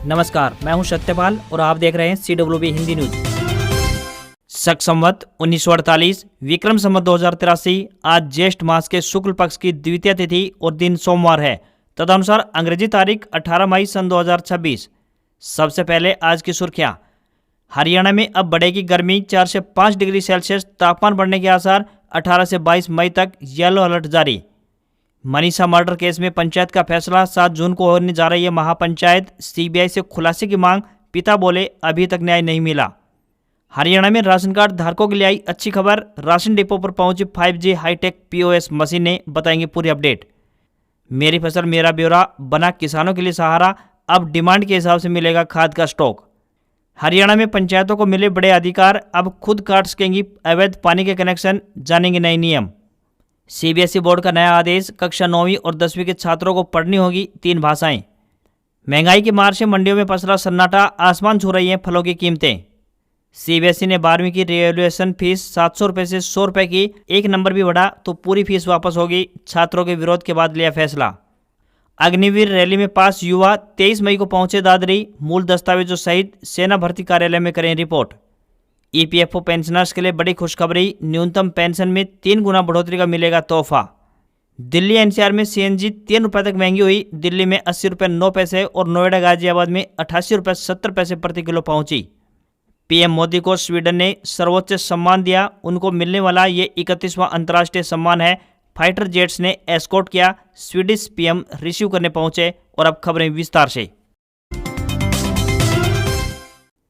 नमस्कार, मैं हूं सत्यपाल और आप देख रहे हैं CWB हिंदी न्यूज। शक संवत 1948 विक्रम संवत 2083 आज ज्येष्ठ मास के शुक्ल पक्ष की द्वितीय तिथि और दिन सोमवार है। तदनुसार अंग्रेजी तारीख 18 मई सन 2026। सबसे पहले आज की सुर्खियां। हरियाणा में अब बढ़ेगी गर्मी, 4 से 5 डिग्री सेल्सियस तापमान बढ़ने के आसार। 18 से 22 मई तक येलो अलर्ट जारी। मनीषा मर्डर केस में पंचायत का फैसला, 7 जून को होने जा रही है महापंचायत। CBI से खुलासे की मांग, पिता बोले अभी तक न्याय नहीं मिला। हरियाणा में राशन कार्ड धारकों के लिए आई अच्छी खबर, राशन डिपो पर पहुंची 5G हाईटेक POS मशीनें, बताएंगे पूरी अपडेट। मेरी फसल मेरा ब्यौरा बना किसानों के लिए सहारा, अब डिमांड के हिसाब से मिलेगा खाद का स्टॉक। हरियाणा में पंचायतों को मिले बड़े अधिकार, अब खुद काट सकेंगी अवैध पानी के कनेक्शन, जानेंगे नए नियम। CBSE बोर्ड का नया आदेश, कक्षा 9वीं और 10वीं के छात्रों को पढ़नी होगी 3 भाषाएं। महंगाई की मार से मंडियों में पसरा सन्नाटा, आसमान छू रही हैं फलों की कीमतें। CBSE ने 12वीं की रिवैल्यूएशन फीस 700 रुपये से 100 रुपये की, 1 नंबर भी बढ़ा तो पूरी फीस वापस होगी, छात्रों के विरोध के बाद लिया फैसला। अग्निवीर रैली में पास युवा 23 मई को पहुंचे दादरी, मूल दस्तावेजों सहित सेना भर्ती कार्यालय में करें रिपोर्ट। EPFO पेंशनर्स के लिए बड़ी खुशखबरी, न्यूनतम पेंशन में 3 गुना बढ़ोतरी का मिलेगा तोहफा। दिल्ली NCR में CNG 3 रुपये तक महंगी हुई, दिल्ली में 80 रुपये 9 पैसे और नोएडा गाजियाबाद में 88 रुपये 70 पैसे प्रति किलो पहुंची। PM मोदी को स्वीडन ने सर्वोच्च सम्मान दिया, उनको मिलने वाला ये 31वां अंतर्राष्ट्रीय सम्मान है। फाइटर जेट्स ने एस्कॉर्ट किया, स्वीडिश PM रिसीव करने पहुंचे। और अब खबरें विस्तार से।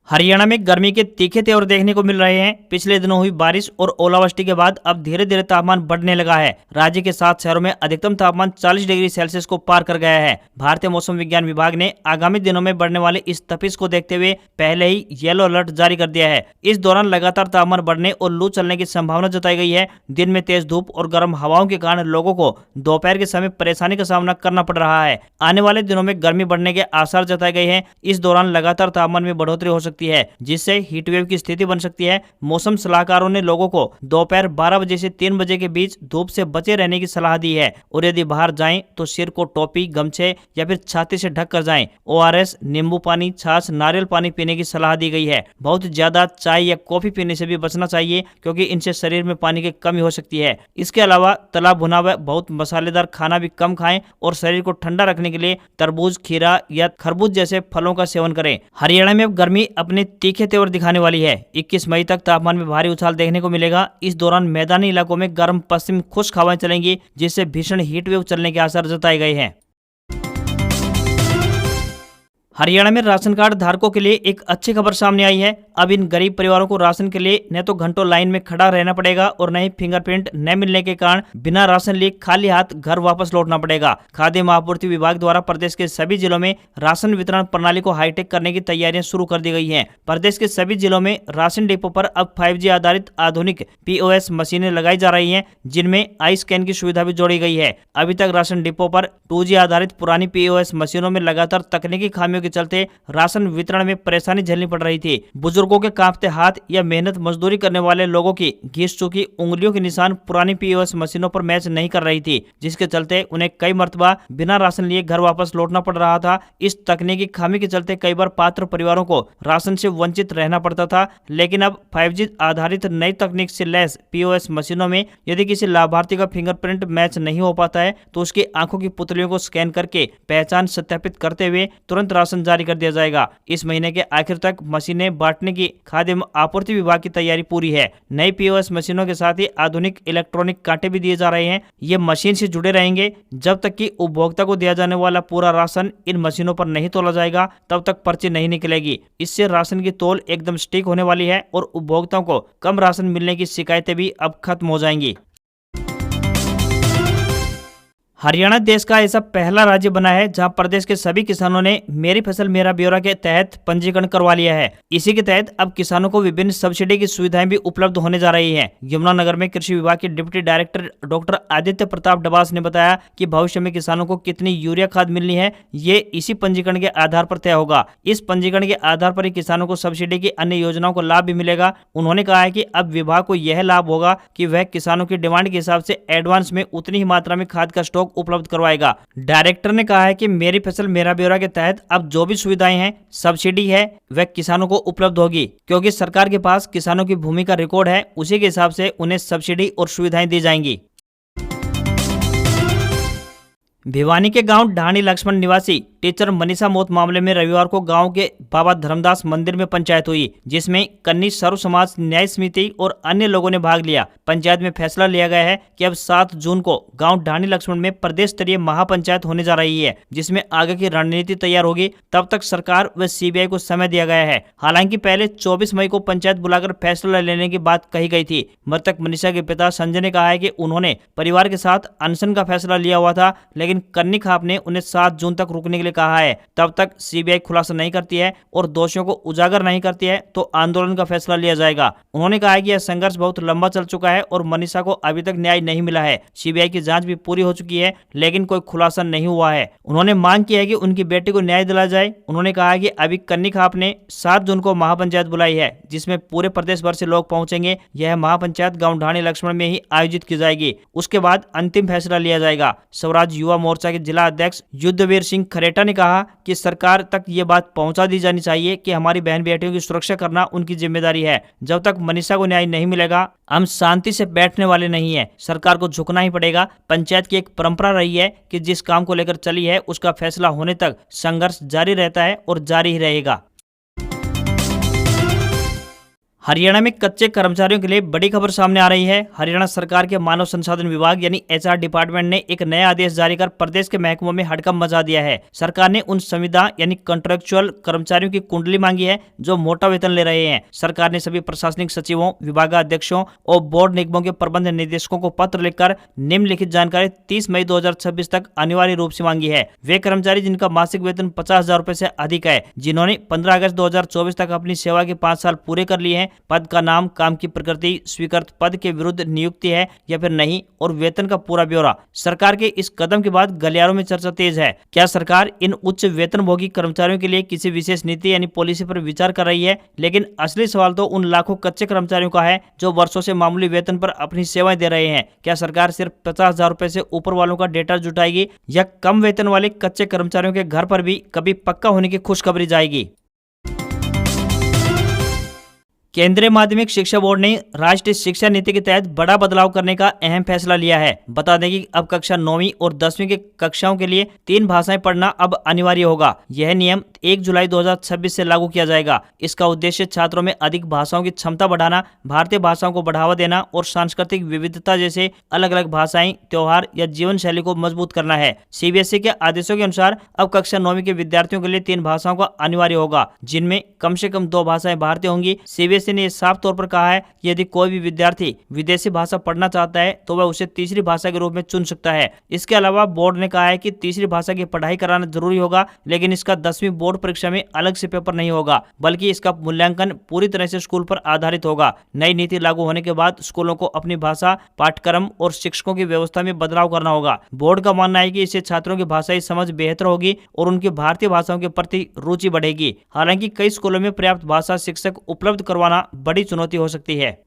हरियाणा में गर्मी के तीखे तेवर देखने को मिल रहे हैं। पिछले दिनों हुई बारिश और ओलावृष्टि के बाद अब धीरे धीरे तापमान बढ़ने लगा है। राज्य के 7 शहरों में अधिकतम तापमान 40 डिग्री सेल्सियस को पार कर गया है। भारतीय मौसम विज्ञान विभाग ने आगामी दिनों में बढ़ने वाले इस तपिश को देखते हुए पहले ही येलो अलर्ट जारी कर दिया है। इस दौरान लगातार तापमान बढ़ने और लू चलने की संभावना जताई गई है। दिन में तेज धूप और गर्म हवाओं के कारण लोगों को दोपहर के समय परेशानी का सामना करना पड़ रहा है। आने वाले दिनों में गर्मी बढ़ने के आसार जताए गए हैं। इस दौरान लगातार तापमान में बढ़ोतरी हो सकती है, जिससे हीट वेव की स्थिति बन सकती है। मौसम सलाहकारों ने लोगों को दोपहर 12 बजे से 3 बजे के बीच धूप से बचे रहने की सलाह दी है और यदि बाहर जाएं तो सिर को टोपी, गमछे या फिर छाती से ढक कर जाएं। ORS, नींबू पानी, छाछ, नारियल पानी पीने की सलाह दी गई है। बहुत ज्यादा चाय या कॉफी पीने से भी बचना चाहिए, क्योंकि इनसे शरीर में पानी की कमी हो सकती है। इसके अलावा तला भुना हुआ बहुत मसालेदार खाना भी कम खाएं और शरीर को ठंडा रखने के लिए तरबूज, खीरा या खरबूज जैसे फलों का सेवन करें। हरियाणा में अब गर्मी अपने तीखे तेवर दिखाने वाली है। 21 मई तक तापमान में भारी उछाल देखने को मिलेगा। इस दौरान मैदानी इलाकों में गर्म पश्चिम खुश्क हवाएं चलेंगी, जिससे भीषण हीट वेव चलने के आसार जताए गए हैं। हरियाणा में राशन कार्ड धारकों के लिए एक अच्छी खबर सामने आई है। अब इन गरीब परिवारों को राशन के लिए न तो घंटों लाइन में खड़ा रहना पड़ेगा और न ही फिंगरप्रिंट न मिलने के कारण बिना राशन लिए खाली हाथ घर वापस लौटना पड़ेगा। खाद्य महापूर्ति विभाग द्वारा प्रदेश के सभी जिलों में राशन वितरण प्रणाली को हाईटेक करने की तैयारियां शुरू कर दी गई हैं। प्रदेश के सभी जिलों में राशन डिपो पर अब 5G आधारित आधुनिक POS मशीनें लगाई जा रही हैं, जिनमें आई स्कैन की सुविधा भी जोड़ी गई है। अभी तक राशन डिपो पर 2G आधारित पुरानी POS मशीनों में लगातार तकनीकी खामियों के चलते राशन वितरण में परेशानी झेलनी पड़ रही थी। बुजुर्गों के कांपते हाथ या मेहनत मजदूरी करने वाले लोगों की घिस चुकी उंगलियों के निशान पुरानी POS मशीनों पर मैच नहीं कर रही थी, जिसके चलते उन्हें कई मर्तबा बिना राशन लिए घर वापस लौटना पड़ रहा था। इस तकनीकी खामी के चलते कई बार पात्र परिवारों को राशन से वंचित रहना पड़ता था। लेकिन अब 5G आधारित नई तकनीक से लैस POS मशीनों में यदि किसी लाभार्थी का फिंगरप्रिंट मैच नहीं हो पाता है तो उसकी आंखों की पुतलियों को स्कैन करके पहचान सत्यापित करते हुए तुरंत राशन जारी कर दिया जाएगा। इस महीने के आखिर तक मशीनें बांटने की खाद्य आपूर्ति विभाग की तैयारी पूरी है। नई POS मशीनों के साथ ही आधुनिक इलेक्ट्रॉनिक कांटे भी दिए जा रहे हैं। ये मशीन से जुड़े रहेंगे। जब तक कि उपभोक्ता को दिया जाने वाला पूरा राशन इन मशीनों पर नहीं तोला जाएगा, तब तक पर्ची नहीं निकलेगी। इससे राशन की तौल एकदम सटीक होने वाली है और उपभोक्ताओं को कम राशन मिलने की शिकायतें भी अब खत्म हो जाएंगी। हरियाणा देश का ऐसा पहला राज्य बना है जहां प्रदेश के सभी किसानों ने मेरी फसल मेरा ब्यौरा के तहत पंजीकरण करवा लिया है। इसी के तहत अब किसानों को विभिन्न सब्सिडी की सुविधाएं भी उपलब्ध होने जा रही हैं। यमुनानगर में कृषि विभाग के deputy director doctor Aditya Pratap Dabas ने बताया कि भविष्य में किसानों को कितनी यूरिया खाद मिलनी है, ये इसी पंजीकरण के आधार पर तय होगा। इस पंजीकरण के आधार पर ही किसानों को सब्सिडी की अन्य योजनाओं का लाभ भी मिलेगा। उन्होंने कहा है कि अब विभाग को यह लाभ होगा कि वह किसानों की डिमांड के हिसाब से एडवांस में उतनी ही मात्रा में खाद का स्टॉक उपलब्ध करवाएगा। डायरेक्टर ने कहा है कि मेरी फसल मेरा ब्यौरा के तहत अब जो भी सुविधाएं हैं, सब्सिडी है, वह किसानों को उपलब्ध होगी, क्योंकि सरकार के पास किसानों की भूमि का रिकॉर्ड है। उसी के हिसाब से उन्हें सब्सिडी और सुविधाएं दी जाएंगी। भिवानी के गांव ढाणी लक्ष्मण निवासी टीचर मनीषा मौत मामले में रविवार को गांव के बाबा धर्मदास मंदिर में पंचायत हुई, जिसमें कन्नी सर्व समाज न्याय समिति और अन्य लोगों ने भाग लिया। पंचायत में फैसला लिया गया है कि अब 7 जून को गांव ढाणी लक्ष्मण में प्रदेश स्तरीय महापंचायत होने जा रही है, जिसमें आगे की रणनीति तैयार होगी। तब तक सरकार व सीबीआई को समय दिया गया है। हालांकि पहले 24 मई को पंचायत बुलाकर फैसला लेने की बात कही गई थी। मृतक मनीषा के पिता संजय ने कहा है कि उन्होंने परिवार के साथ अनशन का फैसला लिया हुआ था, लेकिन कन्नी खाप ने उन्हें 7 जून तक रुकने के लिए कहा है। तब तक सीबीआई खुलासा नहीं करती है और दोषियों को उजागर नहीं करती है तो आंदोलन का फैसला लिया जाएगा। उन्होंने कहा है कि यह संघर्ष बहुत लंबा चल चुका है और मनीषा को अभी तक न्याय नहीं मिला है। सीबीआई की जांच भी पूरी हो चुकी है, लेकिन कोई खुलासा नहीं हुआ है। उन्होंने मांग की है कि उनकी बेटी को न्याय दिलाया जाए। उन्होंने कहा कि अभी कन्नी खाप ने 7 जून को महापंचायत बुलाई है, जिसमें पूरे प्रदेश भर से लोग पहुंचेंगे। यह महापंचायत गांव ढाणी लक्ष्मण में ही आयोजित की जाएगी। उसके बाद अंतिम फैसला लिया जाएगा। स्वराज युवा मोर्चा के जिला अध्यक्ष युद्धवीर सिंह खरेटा ने कहा कि सरकार तक ये बात पहुंचा दी जानी चाहिए कि हमारी बहन बेटियों की सुरक्षा करना उनकी जिम्मेदारी है। जब तक मनीषा को न्याय नहीं मिलेगा, हम शांति से बैठने वाले नहीं है। सरकार को झुकना ही पड़ेगा। पंचायत की एक परंपरा रही है कि जिस काम को लेकर चली है उसका फैसला होने तक संघर्ष जारी रहता है और जारी ही रहेगा। हरियाणा में कच्चे कर्मचारियों के लिए बड़ी खबर सामने आ रही है। हरियाणा सरकार के मानव संसाधन विभाग यानी एचआर डिपार्टमेंट ने एक नया आदेश जारी कर प्रदेश के महकमों में हड़कंप मचा दिया है। सरकार ने उन संविदा यानी कॉन्ट्रेक्चुअल कर्मचारियों की कुंडली मांगी है जो मोटा वेतन ले रहे हैं। सरकार ने सभी प्रशासनिक सचिवों, विभागाध्यक्षों और बोर्ड निगमों के प्रबंध निदेशकों को पत्र लिखकर निम्नलिखित जानकारी 30 मई 2026 तक अनिवार्य रूप से मांगी है। वे कर्मचारी जिनका मासिक वेतन 50,000 रुपए से अधिक है, जिन्होंने 15 अगस्त 2024 तक अपनी सेवा के 5 साल पूरे कर लिए हैं, पद का नाम, काम की प्रकृति, स्वीकृत पद के विरुद्ध नियुक्ति है या फिर नहीं, और वेतन का पूरा ब्यौरा। सरकार के इस कदम के बाद गलियारों में चर्चा तेज है। क्या सरकार इन उच्च वेतनभोगी कर्मचारियों के लिए किसी विशेष नीति यानी पॉलिसी पर विचार कर रही है? लेकिन असली सवाल तो उन लाखों कच्चे कर्मचारियों का है जो वर्षों से मामूली वेतन पर अपनी सेवाएं दे रहे हैं। क्या सरकार सिर्फ 50,000 रुपए से ऊपर वालों का डेटा जुटाएगी या कम वेतन वाले कच्चे कर्मचारियों के घर पर भी कभी पक्का होने की खुशखबरी जाएगी? केंद्रीय माध्यमिक शिक्षा बोर्ड ने राष्ट्रीय शिक्षा नीति के तहत बड़ा बदलाव करने का अहम फैसला लिया है। बता दें कि अब कक्षा 9वीं और 10वीं की कक्षाओं के लिए 3 भाषाएं पढ़ना अब अनिवार्य होगा। यह नियम 1 जुलाई 2026 से लागू किया जाएगा। इसका उद्देश्य छात्रों में अधिक भाषाओं की क्षमता बढ़ाना, भारतीय भाषाओं को बढ़ावा देना और सांस्कृतिक विविधता जैसे अलग अलग भाषाएं, त्योहार या जीवन शैली को मजबूत करना है। सीबीएसई के आदेशों के अनुसार अब कक्षा 9वीं के विद्यार्थियों के लिए 3 भाषाओं का अनिवार्य होगा, जिनमें कम से कम 2 भाषाएं भारतीय होंगी। सीबीएसई ने साफ तौर पर कहा है कि यदि कोई भी विद्यार्थी विदेशी भाषा पढ़ना चाहता है तो वह उसे तीसरी भाषा के रूप में चुन सकता है। इसके अलावा बोर्ड ने कहा है कि तीसरी भाषा की पढ़ाई कराना जरूरी होगा, लेकिन इसका 10वीं बोर्ड परीक्षा में अलग से पेपर नहीं होगा, बल्कि इसका मूल्यांकन पूरी तरह से स्कूल पर आधारित होगा। नई नीति लागू होने के बाद स्कूलों को अपनी भाषा, पाठ्यक्रम और शिक्षकों की व्यवस्था में बदलाव करना होगा। बोर्ड का मानना है कि इससे छात्रों की भाषाई समझ बेहतर होगी और उनकी भारतीय भाषाओं के प्रति रुचि बढ़ेगी। हालांकि कई स्कूलों में पर्याप्त भाषा शिक्षक उपलब्ध करवाना बड़ी चुनौती हो सकती है।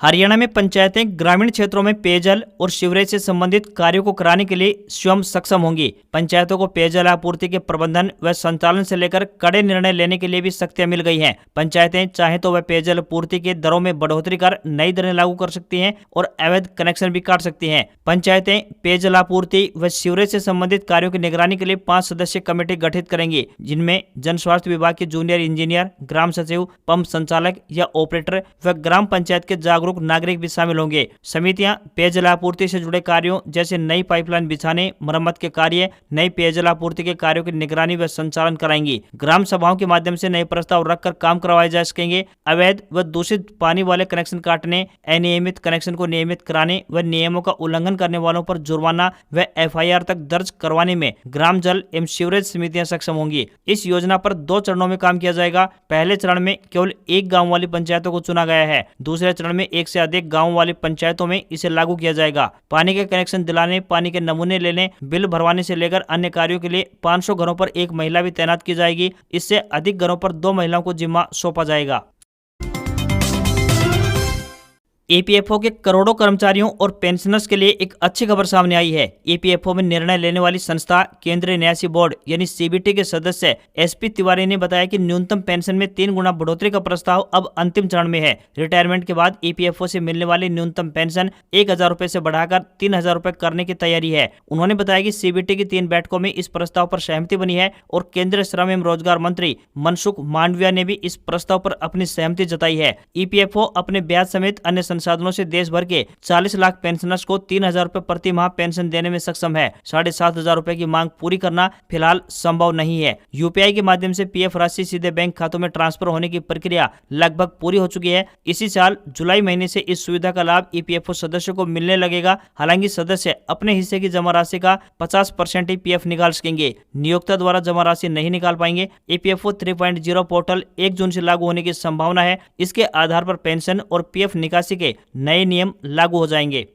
हरियाणा में पंचायतें ग्रामीण क्षेत्रों में पेयजल और सीवरेज से संबंधित कार्यों को कराने के लिए स्वयं सक्षम होंगी। पंचायतों को पेयजल आपूर्ति के प्रबंधन व संचालन से लेकर कड़े निर्णय लेने के लिए भी शक्तियां मिल गई हैं। पंचायतें चाहे तो वह पेयजल आपूर्ति के दरों में बढ़ोतरी कर नई दरें लागू कर सकती हैं और अवैध कनेक्शन भी काट सकती हैं। पंचायतें पेयजल आपूर्ति व सीवरेज से संबंधित कार्यों की निगरानी के लिए 5 सदस्यीय कमेटी गठित करेंगी, जिनमें जन स्वास्थ्य विभाग के जूनियर इंजीनियर, ग्राम सचिव, पंप संचालक या ऑपरेटर व ग्राम पंचायत के जागरूक नागरिक भी शामिल होंगे। समितियां पेयजल आपूर्ति से जुड़े कार्यों जैसे नई पाइपलाइन बिछाने, मरम्मत के कार्य, नई पेयजल आपूर्ति के कार्यों की निगरानी व संचालन कराएंगी। ग्राम सभाओं के माध्यम से नए प्रस्ताव रखकर काम करवाए जा सकेंगे। अवैध व दूषित पानी वाले कनेक्शन काटने, अनियमित कनेक्शन को नियमित कराने व नियमों का उल्लंघन करने वालों पर जुर्माना व एफआईआर तक दर्ज करवाने में ग्राम जल एवं सीवरेज समितियां सक्षम होंगी। इस योजना पर 2 चरणों में काम किया जाएगा। पहले चरण में केवल 1 गाँव वाली पंचायतों को चुना गया है। दूसरे चरण में 1 से अधिक गांव वाली पंचायतों में इसे लागू किया जाएगा। पानी के कनेक्शन दिलाने, पानी के नमूने लेने, बिल भरवाने से लेकर अन्य कार्यों के लिए 500 घरों पर 1 महिला भी तैनात की जाएगी। इससे अधिक घरों पर 2 महिलाओं को जिम्मा सौंपा जाएगा। ईपीएफओ के करोड़ों कर्मचारियों और पेंशनर्स के लिए एक अच्छी खबर सामने आई है। ईपीएफओ में निर्णय लेने वाली संस्था केंद्रीय न्यासी बोर्ड यानी सीबीटी के सदस्य एसपी तिवारी ने बताया कि न्यूनतम पेंशन में 3 गुना बढ़ोतरी का प्रस्ताव अब अंतिम चरण में है। रिटायरमेंट के बाद ईपीएफओ से मिलने वाली न्यूनतम पेंशन 1,000 रुपए से बढ़ाकर 3,000 रुपए करने की तैयारी है। उन्होंने बताया कि सीबीटी की 3 बैठकों में इस प्रस्ताव पर सहमति बनी है और केंद्रीय श्रम एवं रोजगार मंत्री मनसुख मांडविया ने भी इस प्रस्ताव पर अपनी सहमति जताई है। ईपीएफओ अपने ब्याज समेत अन्य संसाधनों से देश भर के 40 लाख पेंशनर्स को 3,000 रुपए प्रति माह पेंशन देने में सक्षम है। 7,500 रुपए की मांग पूरी करना फिलहाल संभव नहीं है। यूपीआई के माध्यम से पीएफ राशि सीधे बैंक खातों में ट्रांसफर होने की प्रक्रिया लगभग पूरी हो चुकी है। इसी साल जुलाई महीने से इस सुविधा का लाभ ईपीएफओ सदस्यों को मिलने लगेगा। हालांकि सदस्य अपने हिस्से की जमा राशि का 50% ही पीएफ निकाल सकेंगे। नियोक्ता द्वारा जमा राशि नहीं निकाल पाएंगे। ईपीएफओ 3.0 पोर्टल 1 जून से लागू होने की संभावना है। इसके आधार पर पेंशन और पीएफ निकासी के नए नियम लागू हो जाएंगे।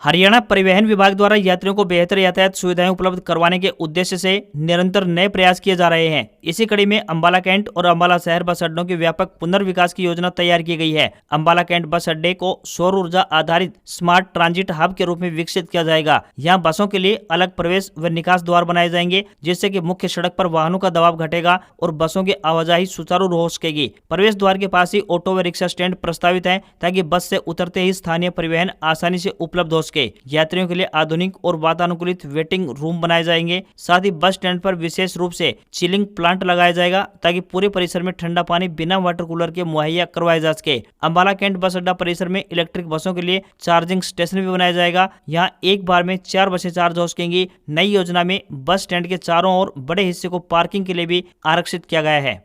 हरियाणा परिवहन विभाग द्वारा यात्रियों को बेहतर यातायात सुविधाएं उपलब्ध करवाने के उद्देश्य से निरंतर नए प्रयास किए जा रहे हैं। इसी कड़ी में अंबाला कैंट और अंबाला शहर बस अड्डों के व्यापक पुनर्विकास की योजना तैयार की गई है। अंबाला कैंट बस अड्डे को सौर ऊर्जा आधारित स्मार्ट ट्रांजिट हब के रूप में विकसित किया जाएगा। यहाँ बसों के लिए अलग प्रवेश व निकास द्वार बनाए जाएंगे, जिससे कि मुख्य सड़क पर वाहनों का दबाव घटेगा और बसों की आवाजाही सुचारू हो सकेगी। प्रवेश द्वार के पास ही ऑटो व रिक्शा स्टैंड प्रस्तावित है, ताकि बस से उतरते ही स्थानीय परिवहन आसानी से उपलब्ध हो सके। यात्रियों के लिए आधुनिक और वातानुकूलित वेटिंग रूम बनाए जाएंगे। साथ ही बस स्टैंड पर विशेष रूप से चिलिंग प्लांट लगाया जाएगा, ताकि पूरे परिसर में ठंडा पानी बिना वाटर कूलर के मुहैया करवाया जा सके। अंबाला कैंट बस अड्डा परिसर में इलेक्ट्रिक बसों के लिए चार्जिंग स्टेशन भी बनाया जाएगा। यहाँ एक बार में 4 बसें चार्ज हो सकेंगी। नई योजना में बस स्टैंड के चारों ओर बड़े हिस्से को पार्किंग के लिए भी आरक्षित किया गया है।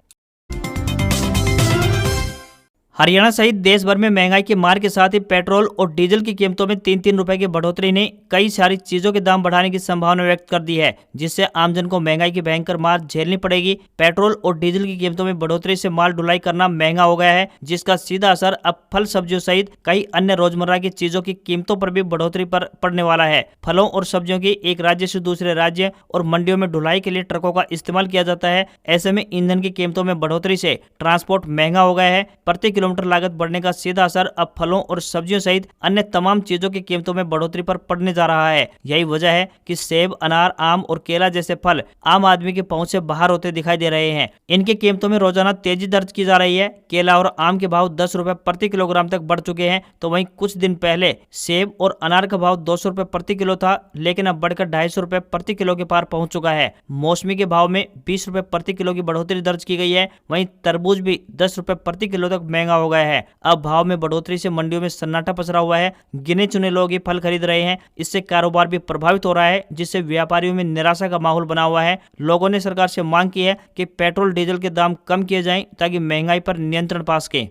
हरियाणा सहित देश भर में महंगाई की मार के साथ ही पेट्रोल और डीजल की कीमतों में 3-3 रुपए की बढ़ोतरी ने कई सारी चीजों के दाम बढ़ाने की संभावना व्यक्त कर दी है, जिससे आमजन को महंगाई की भयंकर मार झेलनी पड़ेगी। पेट्रोल और डीजल की कीमतों में बढ़ोतरी से माल ढुलाई करना महंगा हो गया है, जिसका सीधा असर अब फल सब्जियों सहित कई अन्य रोजमर्रा की चीजों की कीमतों पर भी बढ़ोतरी पर पड़ने वाला है। फलों और सब्जियों की एक राज्य से दूसरे राज्य और मंडियों में ढुलाई के लिए ट्रकों का इस्तेमाल किया जाता है। ऐसे में ईंधन की कीमतों में बढ़ोतरी से ट्रांसपोर्ट महंगा हो गया है। प्रति किलोमीटर लागत बढ़ने का सीधा असर अब फलों और सब्जियों सहित अन्य तमाम चीजों की कीमतों में बढ़ोतरी पर पड़ने जा रहा है। यही वजह है कि सेब, अनार, आम और केला जैसे फल आम आदमी की पहुंच से बाहर होते दिखाई दे रहे हैं। इनकी कीमतों में रोजाना तेजी दर्ज की जा रही है। केला और आम के भाव 10 रुपए प्रति किलोग्राम तक बढ़ चुके हैं, तो वहीं कुछ दिन पहले सेब और अनार का भाव 200 रुपए प्रति किलो था, लेकिन अब बढ़कर 250 रुपए प्रति किलो के पार पहुंच चुका है। मौसमी के भाव में 20 रुपए प्रति किलो की बढ़ोतरी दर्ज की गई है। वहीं तरबूज भी 10 रुपए प्रति किलो तक महंगा हो गया है। अब भाव में बढ़ोतरी से मंडियों में सन्नाटा पसरा हुआ है। गिने चुने लोग ही फल खरीद रहे हैं। इससे कारोबार भी प्रभावित हो रहा है, जिससे व्यापारियों में निराशा का माहौल बना हुआ है। लोगों ने सरकार से मांग की है कि पेट्रोल डीजल के दाम कम किए जाएं, ताकि महंगाई पर नियंत्रण पा सके।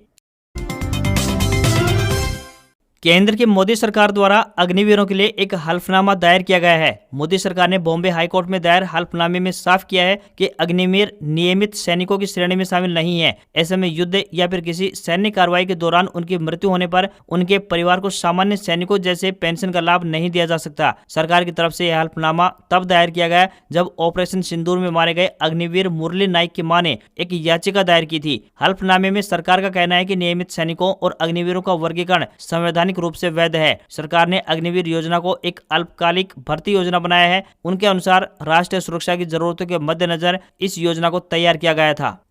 केंद्र की मोदी सरकार द्वारा अग्निवीरों के लिए एक हल्फनामा दायर किया गया है। मोदी सरकार ने बॉम्बे हाईकोर्ट में दायर हल्फनामे में साफ किया है कि अग्निवीर नियमित सैनिकों की श्रेणी में शामिल नहीं है। ऐसे में युद्ध या फिर किसी सैन्य कार्रवाई के दौरान उनकी मृत्यु होने पर उनके परिवार को सामान्य सैनिकों जैसे पेंशन का लाभ नहीं दिया जा सकता। सरकार की तरफ से यह हल्फनामा तब दायर किया गया जब ऑपरेशन सिंदूर में मारे गए अग्निवीर मुरली नाइक की मां ने एक याचिका दायर की थी। हल्फनामे में सरकार का कहना है कि नियमित सैनिकों और अग्निवीरों का वर्गीकरण संवैधानिक रूप से वैध है। सरकार ने अग्निवीर योजना को एक अल्पकालिक भर्ती योजना बनाया है। उनके अनुसार राष्ट्रीय सुरक्षा की जरूरतों के मद्देनजर इस योजना को तैयार किया गया था।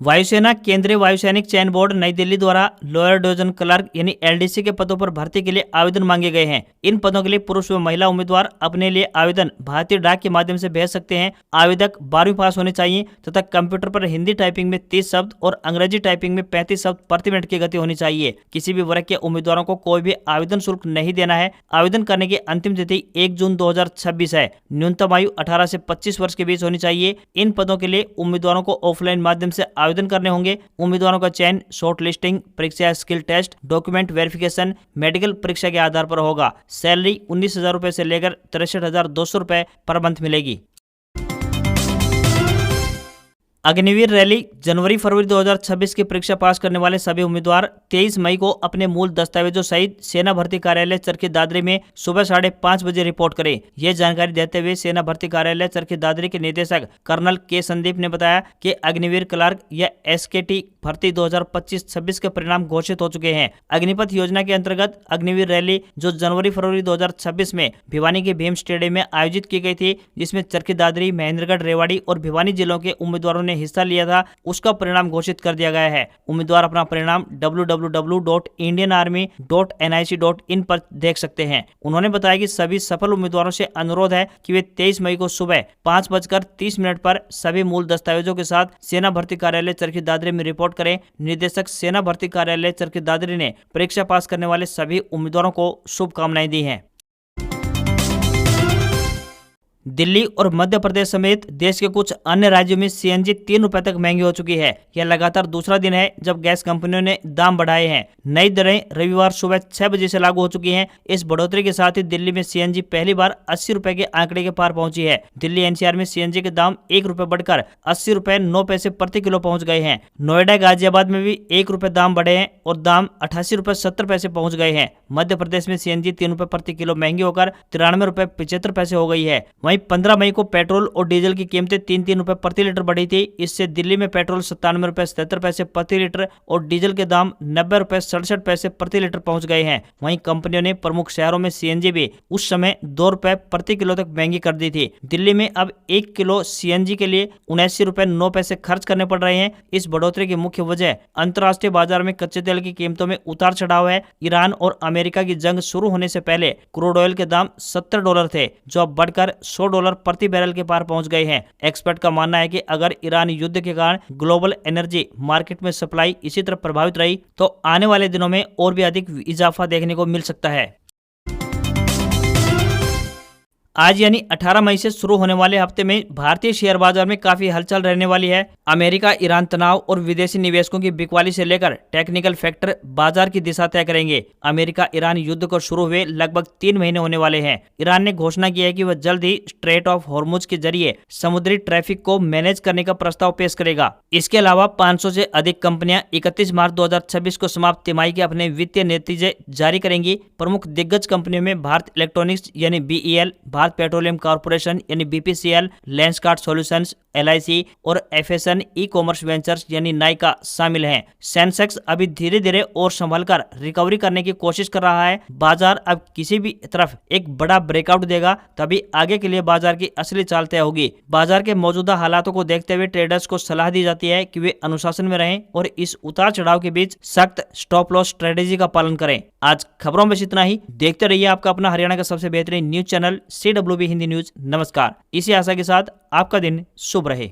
वायुसेना केंद्रीय वायुसैनिक चयन बोर्ड नई दिल्ली द्वारा लोअर डिवीजन क्लर्क यानी एलडीसी के पदों पर भर्ती के लिए आवेदन मांगे गए हैं। इन पदों के लिए पुरुष व महिला उम्मीदवार अपने लिए आवेदन भारतीय डाक के माध्यम से भेज सकते हैं। आवेदक 12वीं पास होने चाहिए तथा कंप्यूटर पर हिंदी टाइपिंग में 30 शब्द और अंग्रेजी टाइपिंग में 35 शब्द प्रति मिनट की गति होनी चाहिए। किसी भी वर्ग के उम्मीदवारों को कोई भी आवेदन शुल्क नहीं देना है। आवेदन करने की अंतिम तिथि 1 जून 2026 है। न्यूनतम आयु 18 से 25 वर्ष के बीच होनी चाहिए। इन पदों के लिए उम्मीदवारों को ऑफलाइन माध्यम से आवेदन करने होंगे। उम्मीदवारों का चयन शॉर्ट लिस्टिंग, परीक्षा, skill test, document verification, medical परीक्षा के आधार पर होगा। सैलरी 19,000 रुपए से लेकर 63,200 रुपए पर मंथ मिलेगी। अग्निवीर रैली जनवरी फरवरी 2026 की परीक्षा पास करने वाले सभी उम्मीदवार 23 मई को अपने मूल दस्तावेजों सहित सेना भर्ती कार्यालय चरखी दादरी में सुबह 5:30 बजे रिपोर्ट करें। यह जानकारी देते हुए सेना भर्ती कार्यालय चरखी दादरी के निदेशक कर्नल के संदीप ने बताया कि अग्निवीर क्लर्क या SKT भर्ती 2025-26 के परिणाम घोषित हो चुके हैं। अग्निपथ योजना के अंतर्गत अग्निवीर रैली जो जनवरी फरवरी 2026 में भिवानी के भीम स्टेडियम में आयोजित की गई थी, जिसमें चरखी दादरी, महेंद्रगढ़, रेवाड़ी और भिवानी जिलों के उम्मीदवारों ने हिस्सा लिया था, उसका परिणाम घोषित कर दिया गया है। उम्मीदवार अपना परिणाम www.indianarmy.nic.in पर देख सकते हैं। उन्होंने बताया कि सभी सफल उम्मीदवारों से अनुरोध है कि वे 23 मई को सुबह 5:30 पर सभी मूल दस्तावेजों के साथ सेना भर्ती कार्यालय चरखी दादरी में रिपोर्ट करें। निदेशक सेना भर्ती कार्यालय चरखी दादरी ने परीक्षा पास करने वाले सभी उम्मीदवारों को शुभकामनाएं दी हैं। दिल्ली और मध्य प्रदेश समेत देश के कुछ अन्य राज्यों में CNG 3 रुपए तक महंगी हो चुकी है। यह लगातार दूसरा दिन है जब गैस कंपनियों ने दाम बढ़ाए हैं। नई दरें रविवार सुबह 6 बजे से लागू हो चुकी हैं। इस बढ़ोतरी के साथ ही दिल्ली में CNG पहली बार 80 रुपए के आंकड़े के पार पहुंची है। दिल्ली NCR में CNG के दाम 1 रुपए बढ़कर 80 रुपए 9 पैसे प्रति किलो पहुंच गए हैं। नोएडा, गाजियाबाद में भी 1 रुपए दाम बढ़े हैं और दाम 88 रुपए 70 पैसे पहुंच गए हैं। मध्य प्रदेश में CNG 3 रुपए प्रति किलो महंगी होकर 93 रुपए 75 पैसे हो गई है। वहीं 15 मई को पेट्रोल और डीजल की कीमतें 3 रुपए प्रति लीटर बढ़ी थी। इससे दिल्ली में पेट्रोल 97 रुपए 77 पैसे प्रति लीटर और डीजल के दाम 90 रुपए 67 पैसे प्रति लीटर पहुंच गए हैं। वहीं कंपनियों ने प्रमुख शहरों में CNG भी उस समय 2 रुपए प्रति किलो तक महंगी कर दी थी। दिल्ली में अब 1 किलो CNG के लिए 79 रुपए 9 पैसे खर्च करने पड़ रहे हैं। इस बढ़ोतरी की मुख्य वजह अंतर्राष्ट्रीय बाजार में कच्चे तेल की कीमतों में उतार चढ़ाव है। ईरान और अमेरिका की जंग शुरू होने से पहले क्रूड ऑयल के दाम $70 थे, जो अब बढ़कर $100 प्रति बैरल के पार पहुंच गए हैं। एक्सपर्ट का मानना है कि अगर ईरान युद्ध के कारण ग्लोबल एनर्जी मार्केट में सप्लाई इसी तरह प्रभावित रही तो आने वाले दिनों में और भी अधिक इजाफा देखने को मिल सकता है। आज यानी 18 मई से शुरू होने वाले हफ्ते में भारतीय शेयर बाजार में काफी हलचल रहने वाली है। अमेरिका ईरान तनाव और विदेशी निवेशकों की बिकवाली से लेकर टेक्निकल फैक्टर बाजार की दिशा तय करेंगे। अमेरिका ईरान युद्ध को शुरू हुए लगभग 3 महीने होने वाले हैं। ईरान ने घोषणा की है कि वह जल्द ही स्ट्रेट ऑफ हॉर्मुज के जरिए समुद्री ट्रैफिक को मैनेज करने का प्रस्ताव पेश करेगा। इसके अलावा 500 से अधिक कंपनियां 31 मार्च 2026 को समाप्त तिमाही के अपने वित्तीय नतीजे जारी करेंगी। प्रमुख दिग्गज कंपनियों में भारत इलेक्ट्रॉनिक्स यानी BEL, भारत पेट्रोलियम कॉर्पोरेशन यानी BPCL, लेंसकार्ट सॉल्यूशंस LIC और FSN ई-कॉमर्स वेंचर्स यानी नाइका शामिल हैं। सेंसेक्स अभी धीरे धीरे और संभलकर रिकवरी करने की कोशिश कर रहा है। बाजार अब किसी भी तरफ एक बड़ा ब्रेकआउट देगा तभी आगे के लिए बाजार की असली चाल तय होगी। बाजार के मौजूदा हालातों को देखते हुए ट्रेडर्स को सलाह दी जाती है कि वे अनुशासन में रहें और इस उतार चढ़ाव के बीच सख्त स्टॉप लॉस स्ट्रेटेजी का पालन करें। आज खबरों में इतना ही। देखते रहिए आपका अपना हरियाणा का सबसे बेहतरीन news channel CWB Hindi news. नमस्कार। इसी आशा के साथ आपका दिन शुभ रहे।